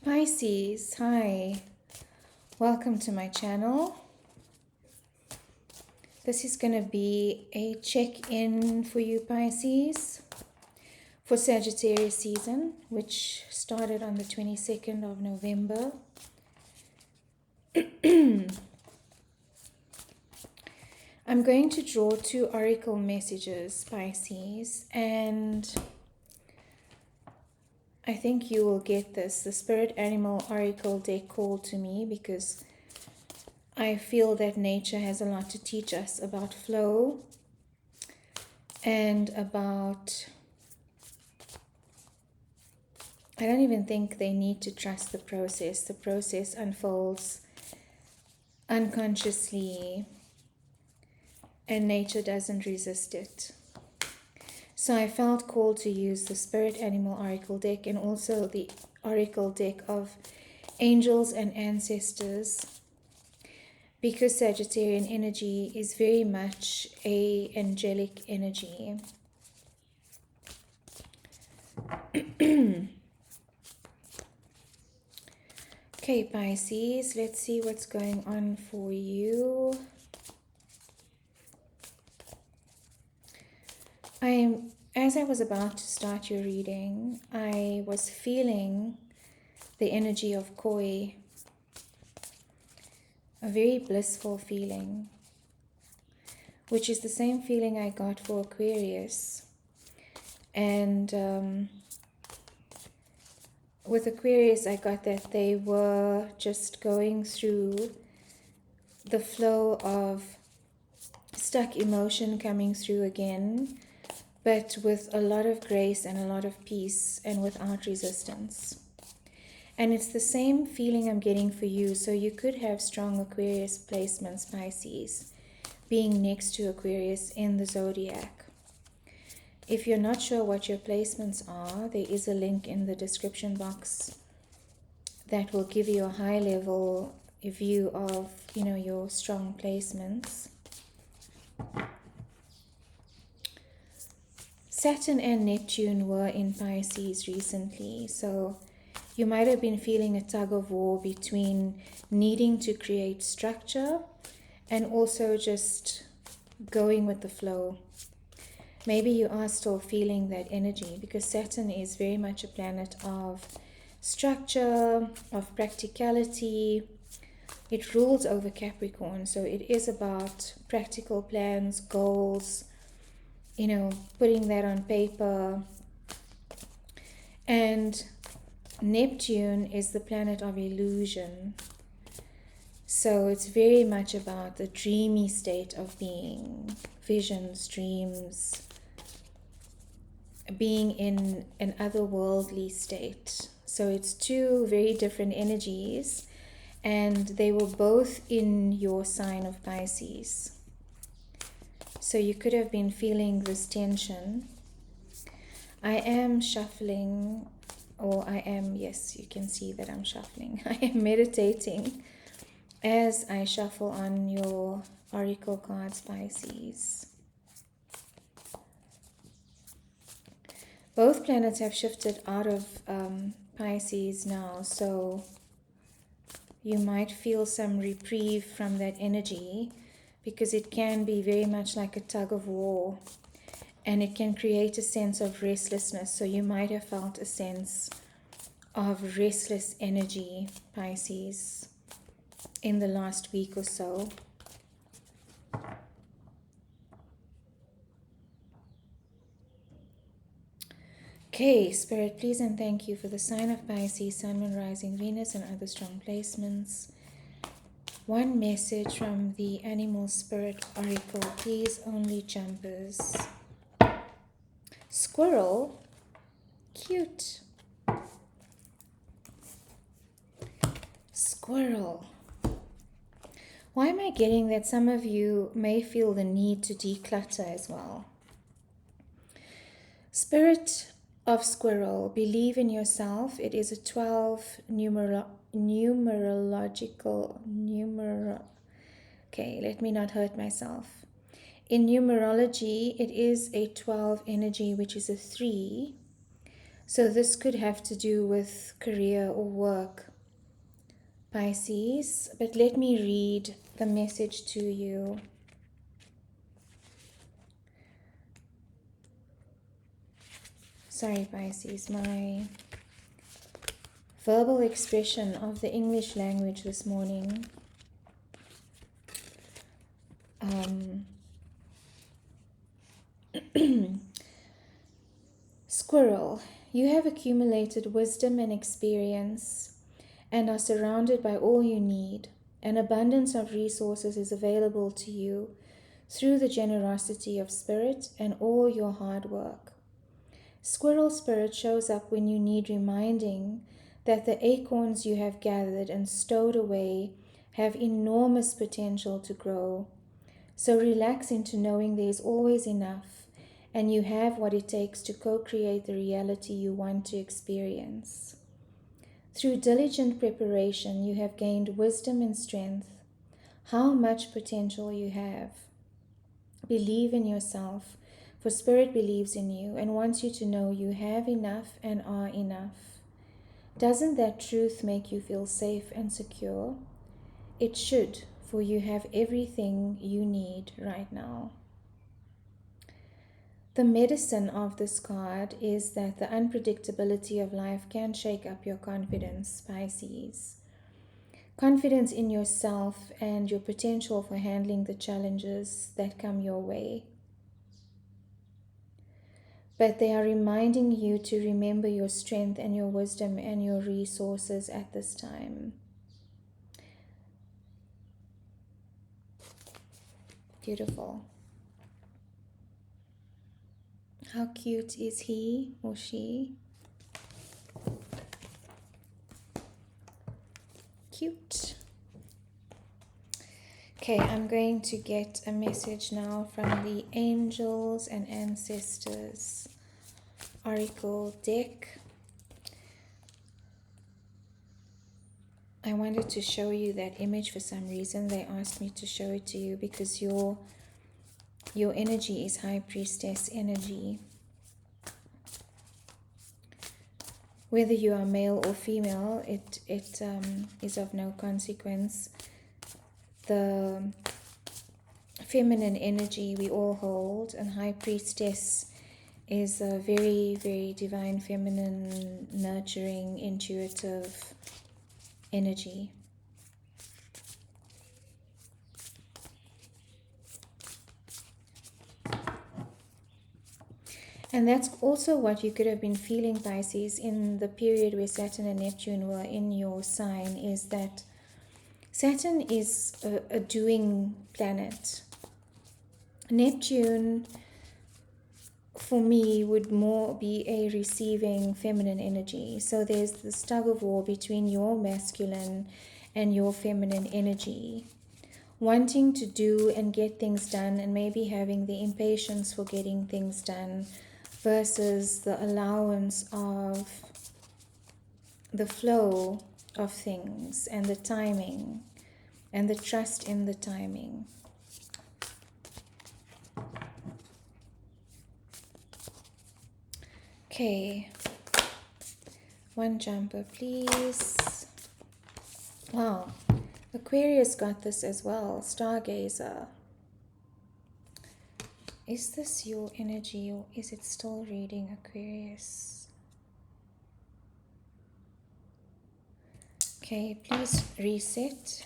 Pisces, hi, welcome to my channel. This is going to be a check-in for you Pisces for Sagittarius season, which started on the 22nd of November. I'm going to draw two oracle messages, Pisces, and I think you will get this. The Spirit Animal Oracle deck called to me because I feel that nature has a lot to teach us about flow and about, I don't even think they need to trust the process. The process unfolds unconsciously and nature doesn't resist it. So I felt called to use the Spirit Animal Oracle deck and also the Oracle deck of Angels and Ancestors, because Sagittarian energy is very much a angelic energy. Okay, Pisces, let's see what's going on for you. As I was about to start your reading, I was feeling the energy of Koi, a very blissful feeling, which is the same feeling I got for Aquarius. And with Aquarius, I got that they were just going through the flow of stuck emotion coming through again, but with a lot of grace and a lot of peace and without resistance. And it's the same feeling I'm getting for you. So you could have strong Aquarius placements, Pisces, being next to Aquarius in the zodiac. If you're not sure what your placements are, there is a link in the description box that will give you a high level view of, your strong placements. Saturn and Neptune were in Pisces recently, so you might have been feeling a tug of war between needing to create structure and also just going with the flow. Maybe you are still feeling that energy because Saturn is very much a planet of structure, of practicality. It rules over Capricorn, so it is about practical plans, goals, putting that on paper. And Neptune is the planet of illusion. So it's very much about the dreamy state of being, visions, dreams, being in an otherworldly state. So it's two very different energies, and they were both in your sign of Pisces. So you could have been feeling this tension. I am shuffling, yes, you can see that I'm shuffling. I am meditating as I shuffle on your oracle cards, Pisces. Both planets have shifted out of Pisces now, so you might feel some reprieve from that energy, because it can be very much like a tug of war, and it can create a sense of restlessness. So you might have felt a sense of restless energy, Pisces, in the last week or so. Okay, Spirit, please and thank you for the sign of Pisces, Sun, Moon, Rising, Venus, and other strong placements. One message from the Animal Spirit Oracle, please, only jumpers. Squirrel, cute. Squirrel. Why am I getting that some of you may feel the need to declutter as well? Spirit of Squirrel, believe in yourself. It is a 12 okay, let me not hurt myself. In numerology, it is a 12 energy, which is a 3. So this could have to do with career or work, Pisces. But let me read the message to you. Sorry, Pisces, my verbal expression of the English language this morning. Squirrel, you have accumulated wisdom and experience and are surrounded by all you need. An abundance of resources is available to you through the generosity of spirit and all your hard work. Squirrel spirit shows up when you need reminding that the acorns you have gathered and stowed away have enormous potential to grow. So relax into knowing there is always enough and you have what it takes to co-create the reality you want to experience. Through diligent preparation, you have gained wisdom and strength. How much potential you have. Believe in yourself, for Spirit believes in you and wants you to know you have enough and are enough. Doesn't that truth make you feel safe and secure? It should, for you have everything you need right now. The medicine of this card is that the unpredictability of life can shake up your confidence, Pisces. Confidence in yourself and your potential for handling the challenges that come your way. But they are reminding you to remember your strength and your wisdom and your resources at this time. Beautiful. How cute is he or she? Cute. Okay, I'm going to get a message now from the Angels and Ancestors Oracle deck. I wanted to show you that image for some reason. They asked me to show it to you because your energy is High Priestess energy. Whether you are male or female, it is of no consequence. The feminine energy we all hold, and High Priestess is a very, very divine, feminine, nurturing, intuitive energy. And that's also what you could have been feeling, Pisces, in the period where Saturn and Neptune were in your sign, is that Saturn is a doing planet. Neptune, for me, would more be a receiving feminine energy. So there's this tug of war between your masculine and your feminine energy. Wanting to do and get things done and maybe having the impatience for getting things done versus the allowance of the flow of things and the timing and the trust in the timing. Okay, one jumper please. Wow, Aquarius got this as well, Stargazer. Is this your energy or is it still reading Aquarius? Okay, please reset.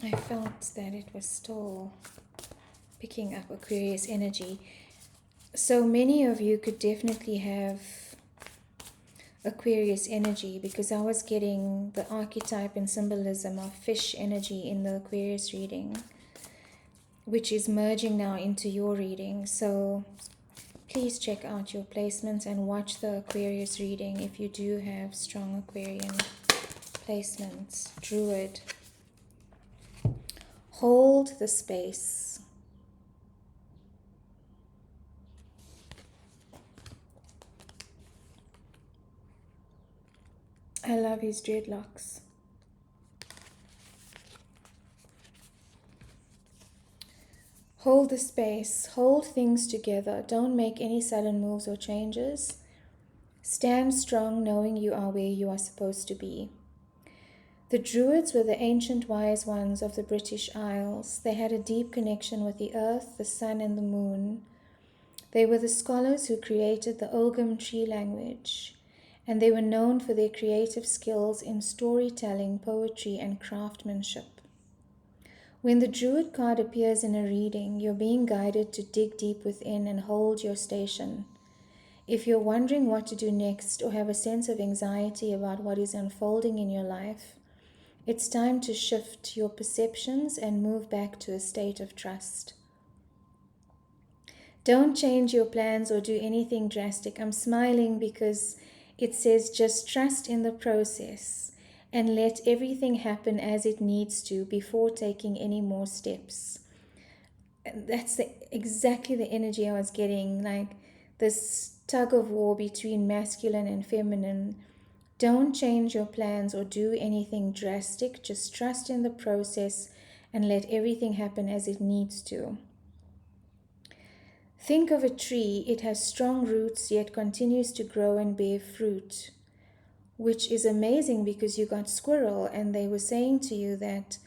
I felt that it was still picking up Aquarius energy. So many of you could definitely have Aquarius energy because I was getting the archetype and symbolism of fish energy in the Aquarius reading, which is merging now into your reading. So please check out your placements and watch the Aquarius reading if you do have strong Aquarian placements. Druid. Hold the space. I love his dreadlocks. Hold the space, hold things together. Don't make any sudden moves or changes. Stand strong knowing you are where you are supposed to be. The Druids were the ancient wise ones of the British Isles. They had a deep connection with the earth, the sun, and the moon. They were the scholars who created the Ogham tree language, and they were known for their creative skills in storytelling, poetry, and craftsmanship. When the Druid card appears in a reading, you're being guided to dig deep within and hold your station. If you're wondering what to do next or have a sense of anxiety about what is unfolding in your life, it's time to shift your perceptions and move back to a state of trust. Don't change your plans or do anything drastic. I'm smiling because it says just trust in the process and let everything happen as it needs to before taking any more steps. And that's exactly the energy I was getting, like this tug of war between masculine and feminine. Don't change your plans or do anything drastic. Just trust in the process and let everything happen as it needs to. Think of a tree. It has strong roots yet continues to grow and bear fruit, which is amazing because you got squirrel and they were saying to you that,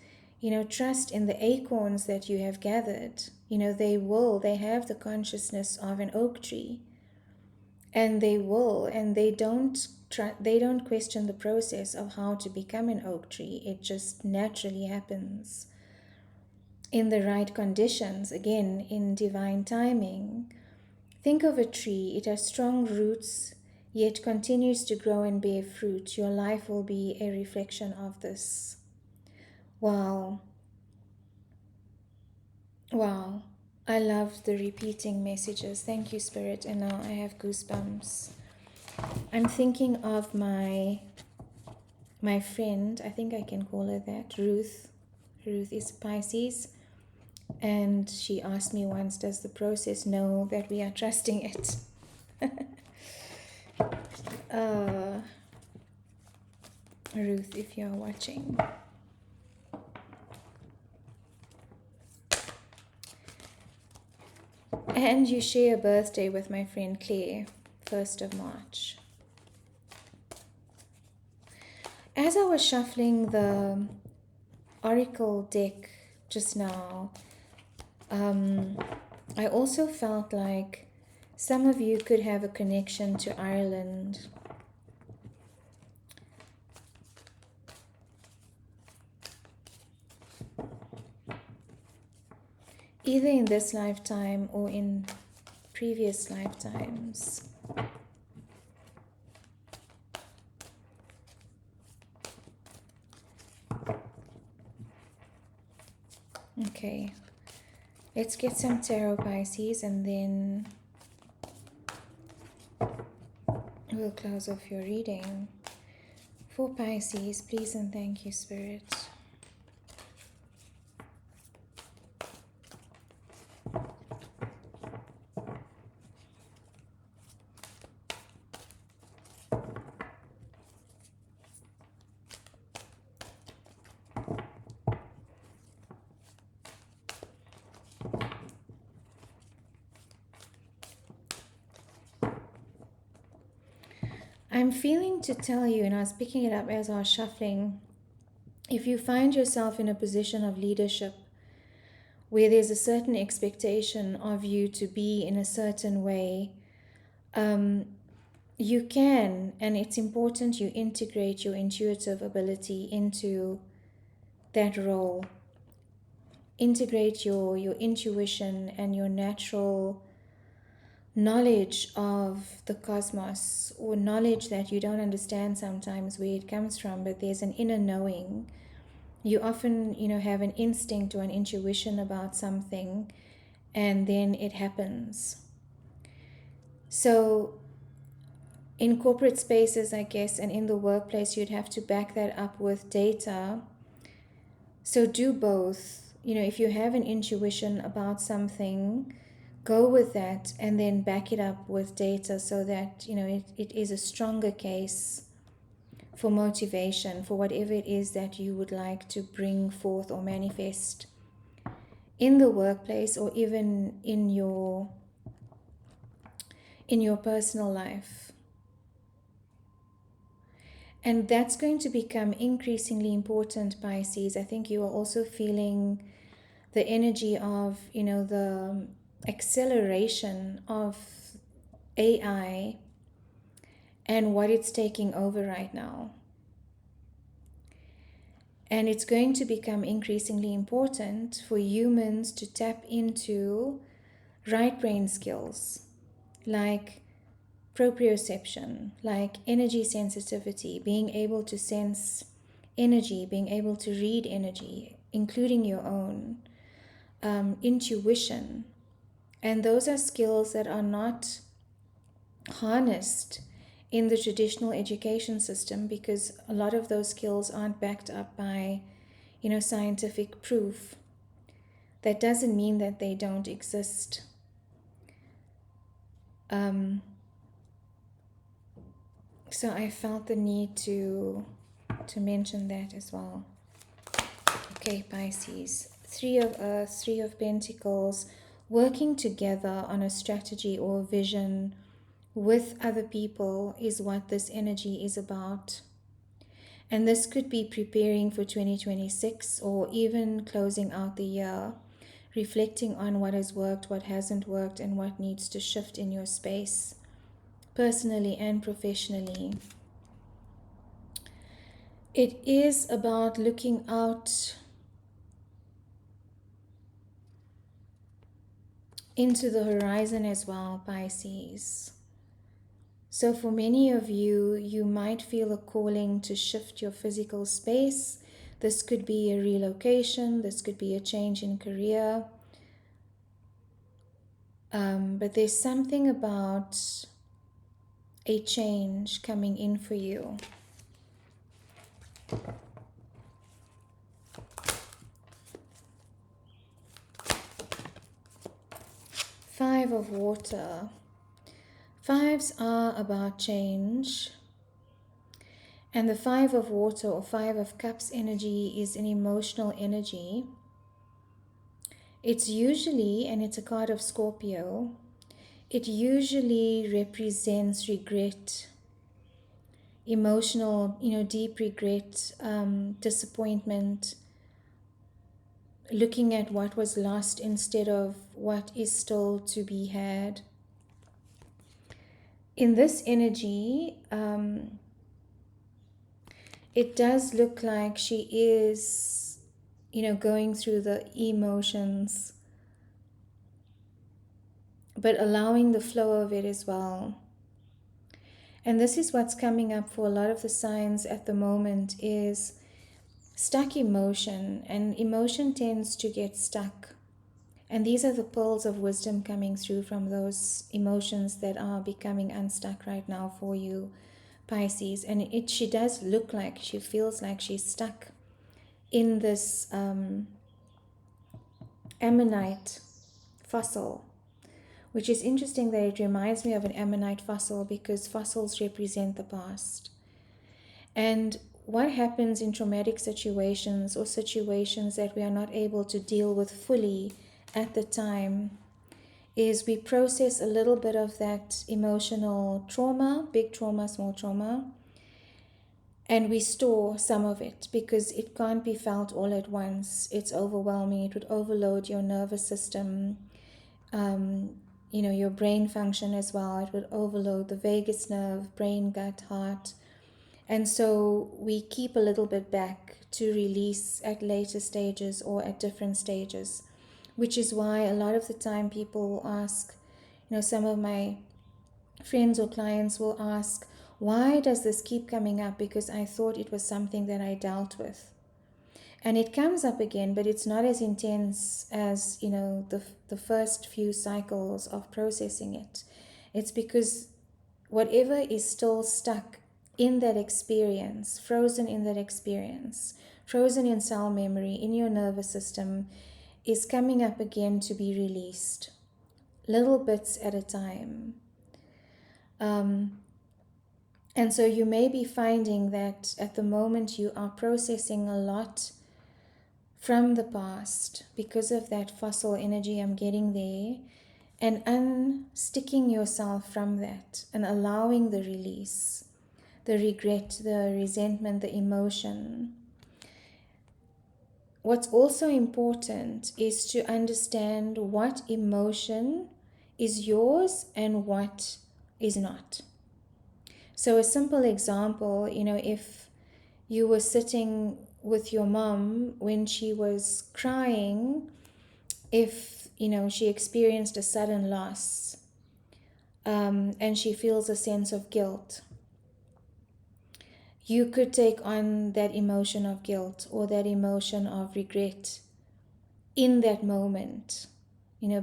trust in the acorns that you have gathered. They have the consciousness of an oak tree, and they don't question the process of how to become an oak tree. It just naturally happens in the right conditions, again, in divine timing. Think of a tree. It has strong roots, yet continues to grow and bear fruit. Your life will be a reflection of this. Wow. Wow. I love the repeating messages. Thank you, Spirit. And now I have goosebumps. I'm thinking of my friend, I think I can call her that, Ruth. Ruth is Pisces. And she asked me once, does the process know that we are trusting it? Ruth, if you're watching. And you share a birthday with my friend Claire, 1st of March. As I was shuffling the Oracle deck just now, I also felt like some of you could have a connection to Ireland. Either in this lifetime or in previous lifetimes. Okay, let's get some tarot, Pisces, and then we'll close off your reading. For Pisces, please and thank you, Spirit. I'm feeling to tell you, and I was picking it up as I was shuffling, if you find yourself in a position of leadership where there's a certain expectation of you to be in a certain way, you can, and it's important you integrate your intuitive ability into that role. Integrate your intuition and your natural knowledge of the cosmos, or knowledge that you don't understand sometimes where it comes from, but there's an inner knowing. You often, have an instinct or an intuition about something, and then it happens. So in corporate spaces, I guess, and in the workplace, you'd have to back that up with data. So do both. If you have an intuition about something, go with that and then back it up with data so that, it is a stronger case for motivation, for whatever it is that you would like to bring forth or manifest in the workplace or even in your personal life. And that's going to become increasingly important, Pisces. I think you are also feeling the energy of, the acceleration of AI and what it's taking over right now. And it's going to become increasingly important for humans to tap into right brain skills like proprioception, like energy sensitivity, being able to sense energy, being able to read energy, including your own, intuition. And those are skills that are not harnessed in the traditional education system because a lot of those skills aren't backed up by, scientific proof. That doesn't mean that they don't exist. So I felt the need to mention that as well. Okay, Pisces. 3 of Earth, 3 of Pentacles, working together on a strategy or a vision with other people is what this energy is about. And this could be preparing for 2026 or even closing out the year, reflecting on what has worked, what hasn't worked, and what needs to shift in your space, personally and professionally. It is about looking out into the horizon as well, Pisces. So for many of you, you might feel a calling to shift your physical space. This could be a relocation, this could be a change in career. But there's something about a change coming in for you. Five of Water. Fives are about change. And the 5 of Water or 5 of Cups energy is an emotional energy. It's usually, and it's a card of Scorpio, it usually represents regret, emotional, deep regret, disappointment, looking at what was lost instead of what is still to be had. In this energy, it does look like she is, going through the emotions, but allowing the flow of it as well. And this is what's coming up for a lot of the signs at the moment is stuck emotion, and emotion tends to get stuck. And these are the pearls of wisdom coming through from those emotions that are becoming unstuck right now for you, Pisces. And she does look like, she feels like she's stuck in this ammonite fossil, which is interesting that it reminds me of an ammonite fossil because fossils represent the past. And what happens in traumatic situations or situations that we are not able to deal with fully at the time is we process a little bit of that emotional trauma, big trauma, small trauma, and we store some of it because it can't be felt all at once. It's overwhelming. It would overload your nervous system, your brain function as well. It would overload the vagus nerve, brain, gut, heart. And so we keep a little bit back to release at later stages or at different stages, which is why a lot of the time people ask, some of my friends or clients will ask, why does this keep coming up? Because I thought it was something that I dealt with. And it comes up again, but it's not as intense as, the first few cycles of processing it. It's because whatever is still stuck in that experience, frozen in that experience, frozen in cell memory, in your nervous system, is coming up again to be released, little bits at a time. And so you may be finding that at the moment you are processing a lot from the past, because of that fossil energy, I'm getting there, and unsticking yourself from that and allowing the release, the regret, the resentment, the emotion. What's also important is to understand what emotion is yours and what is not. So a simple example, if you were sitting with your mom when she was crying, if, she experienced a sudden loss, and she feels a sense of guilt, you could take on that emotion of guilt or that emotion of regret in that moment,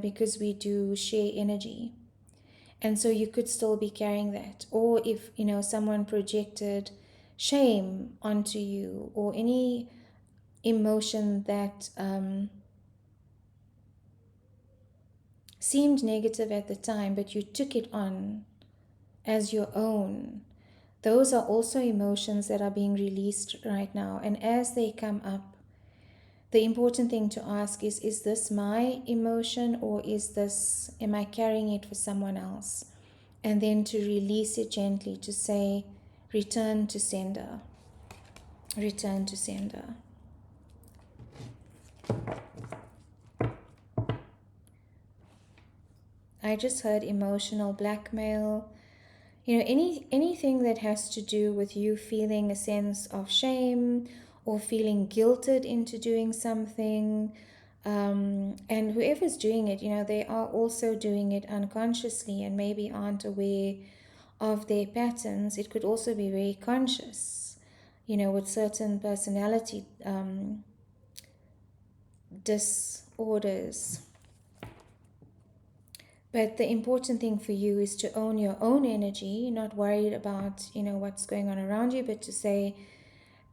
because we do share energy. And so you could still be carrying that. Or if, someone projected shame onto you, or any emotion that seemed negative at the time, but you took it on as your own, those are also emotions that are being released right now. And as they come up, the important thing to ask is this my emotion, or am I carrying it for someone else? And then to release it gently, to say, return to sender, return to sender. I just heard emotional blackmail. Anything that has to do with you feeling a sense of shame or feeling guilted into doing something. And whoever's doing it, they are also doing it unconsciously and maybe aren't aware of their patterns. It could also be very conscious, with certain personality disorders. But the important thing for you is to own your own energy, not worried about, what's going on around you, but to say,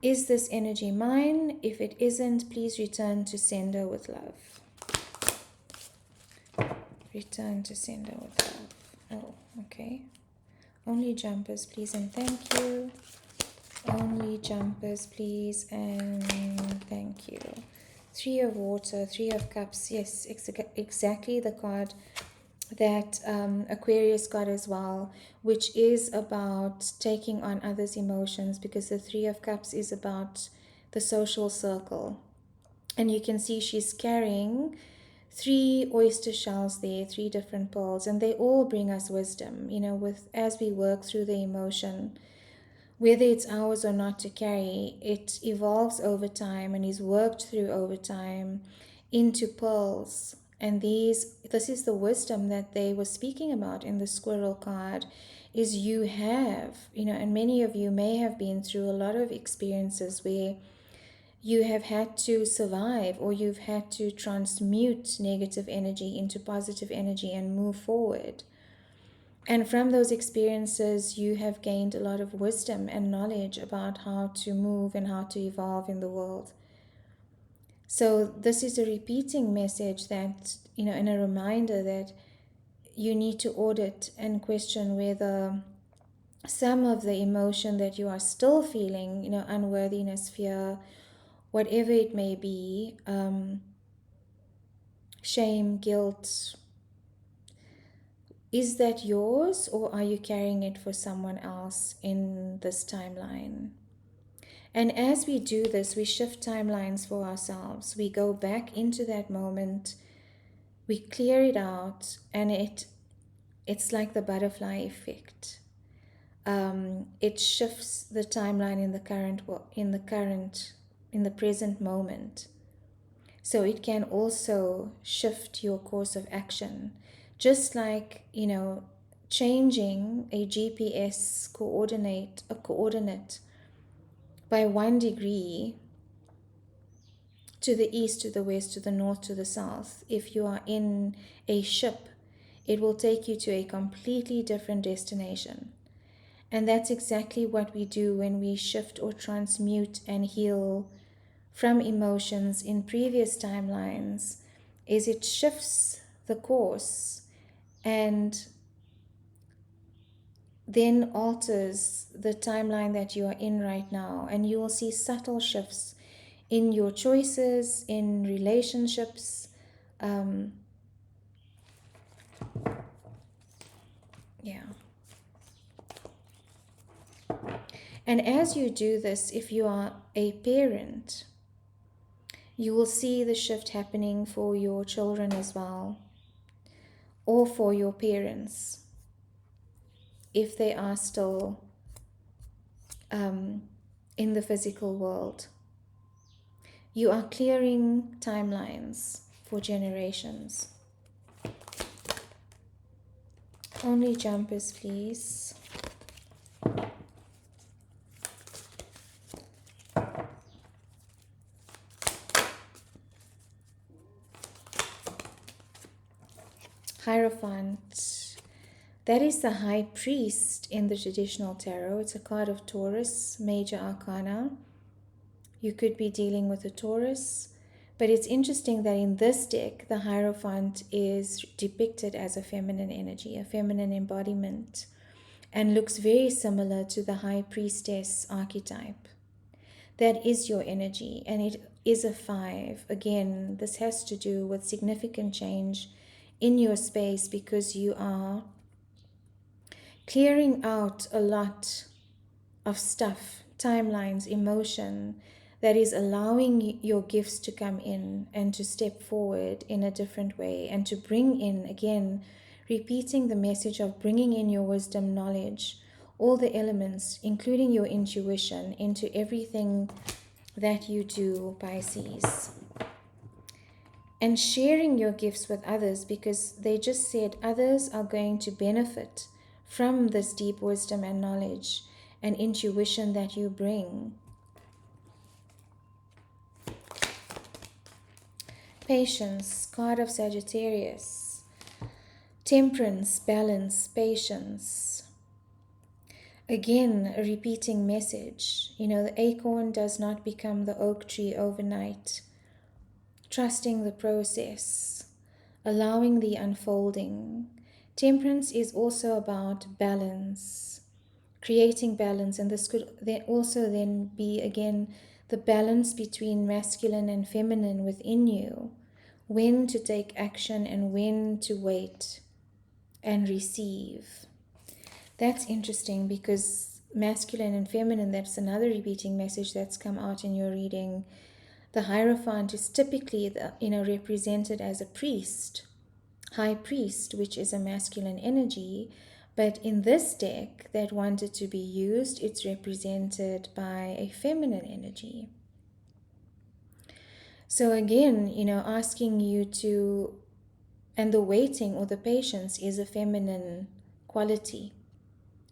is this energy mine? If it isn't, please return to sender with love. Return to sender with love. Oh, okay. Only jumpers, please, and thank you. Only jumpers, please, and thank you. 3 of water, 3 of cups. Yes, exactly the card that Aquarius got as well, which is about taking on others' emotions, because the 3 of cups is about the social circle. And you can see she's carrying 3 oyster shells there, 3 different pearls, and they all bring us wisdom, as we work through the emotion. Whether it's ours or not to carry, it evolves over time and is worked through over time into pearls. And this is the wisdom that they were speaking about in the squirrel card, is you have, and many of you may have been through a lot of experiences where you have had to survive, or you've had to transmute negative energy into positive energy and move forward. And from those experiences, you have gained a lot of wisdom and knowledge about how to move and how to evolve in the world. So this is a repeating message that, and a reminder that you need to audit and question whether some of the emotion that you are still feeling, unworthiness, fear, whatever it may be, shame, guilt, is that yours, or are you carrying it for someone else in this timeline? And as we do this, we shift timelines for ourselves. We go back into that moment, we clear it out, and it's like the butterfly effect. It shifts the timeline in the present moment. So it can also shift your course of action. Just like, changing a GPS coordinate by 1 degree to the east, to the west, to the north, to the south. If you are in a ship, it will take you to a completely different destination. And that's exactly what we do when we shift or transmute and heal from emotions in previous timelines, is it shifts the course and then alters the timeline that you are in right now. And you will see subtle shifts in your choices, in relationships. Yeah. And as you do this, if you are a parent, you will see the shift happening for your children as well, or for your parents, if they are still in the physical world. You are clearing timelines for generations. Only jumpers, please. Hierophant. That is the High Priest in the traditional tarot. It's a card of Taurus, major arcana. You could be dealing with a Taurus. But it's interesting that in this deck, the Hierophant is depicted as a feminine energy, a feminine embodiment, and looks very similar to the High Priestess archetype. That is your energy, and it is a 5. Again, this has to do with significant change in your space because you are clearing out a lot of stuff, timelines, emotion, that is allowing your gifts to come in and to step forward in a different way, and to bring in, again, repeating the message of bringing in your wisdom, knowledge, all the elements, including your intuition, into everything that you do, Pisces. And sharing your gifts with others, because they just said others are going to benefit from this deep wisdom and knowledge and intuition that you bring. Patience, card of Sagittarius. Temperance, balance, patience. Again, a repeating message. You know, the acorn does not become the oak tree overnight. Trusting the process, allowing the unfolding. Temperance is also about balance, creating balance, and this could then also then be, again, the balance between masculine and feminine within you, when to take action and when to wait and receive. That's interesting because masculine and feminine, that's another repeating message that's come out in your reading. The Hierophant is typically represented as a priest, high priest, which is a masculine energy. But in this deck that wanted to be used, it's represented by a feminine energy. So again, asking you to, and the waiting or the patience is a feminine quality.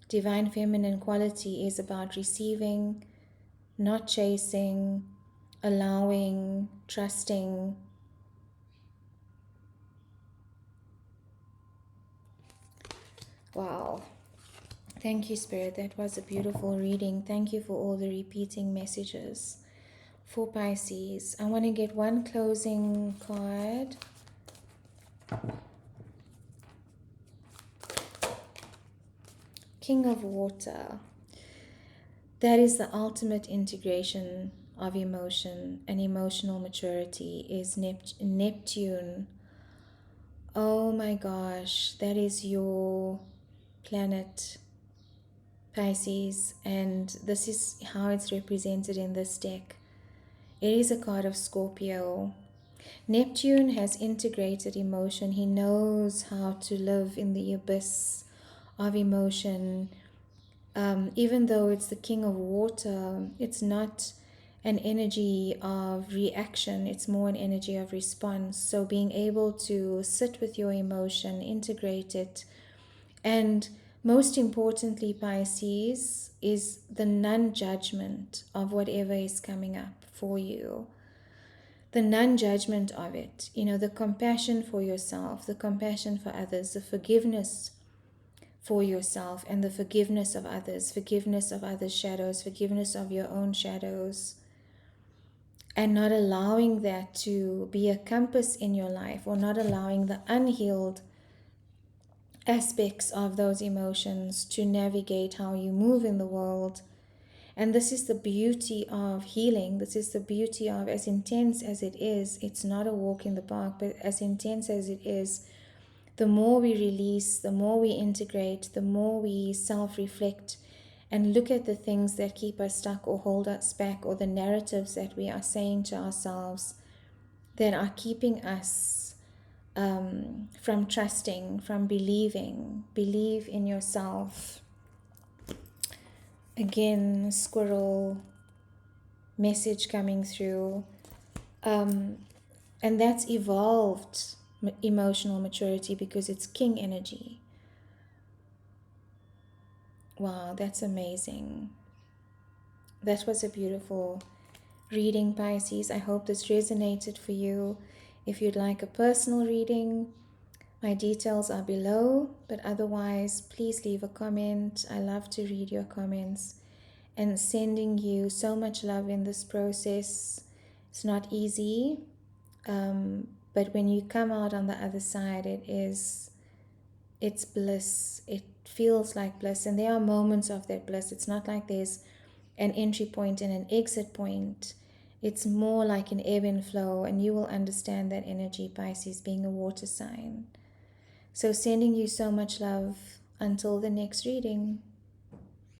Divine feminine quality is about receiving, not chasing, allowing, trusting. Wow. Thank you, Spirit. That was a beautiful reading. Thank you for all the repeating messages for Pisces. I want to get one closing card. King of Water. That is the ultimate integration of emotion and emotional maturity is Neptune. Oh my gosh, that is your planet, Pisces, and this is how it's represented in this deck. It is a card of Scorpio. Neptune has integrated emotion. He knows how to live in the abyss of emotion. Even though it's the king of water, it's not an energy of reaction, it's more an energy of response. So being able to sit with your emotion, integrate it, and most importantly, Pisces, is the non-judgment of whatever is coming up for you. The non-judgment of it, the compassion for yourself, the compassion for others, the forgiveness for yourself and the forgiveness of others' shadows, forgiveness of your own shadows, and not allowing that to be a compass in your life, or not allowing the unhealed aspects of those emotions to navigate how you move in the world, And this is the beauty of healing. This is the beauty of, as intense as it is, it's not a walk in the park, but as intense as it is, the more we release, the more we integrate, the more we self-reflect and look at the things that keep us stuck or hold us back, or the narratives that we are saying to ourselves that are keeping us from trusting, from believing. Believe in yourself. Again, squirrel message coming through. And that's evolved emotional maturity because it's king energy. Wow, that's amazing. That was a beautiful reading, Pisces. I hope this resonated for you. If you'd like a personal reading, my details are below, but otherwise, please leave a comment. I love to read your comments, and sending you so much love in this process. It's not easy, but when you come out on the other side, it's bliss. It feels like bliss, and there are moments of that bliss. It's not like there's an entry point and an exit point. It's more like an ebb and flow, and you will understand that energy, Pisces, being a water sign. So sending you so much love until the next reading.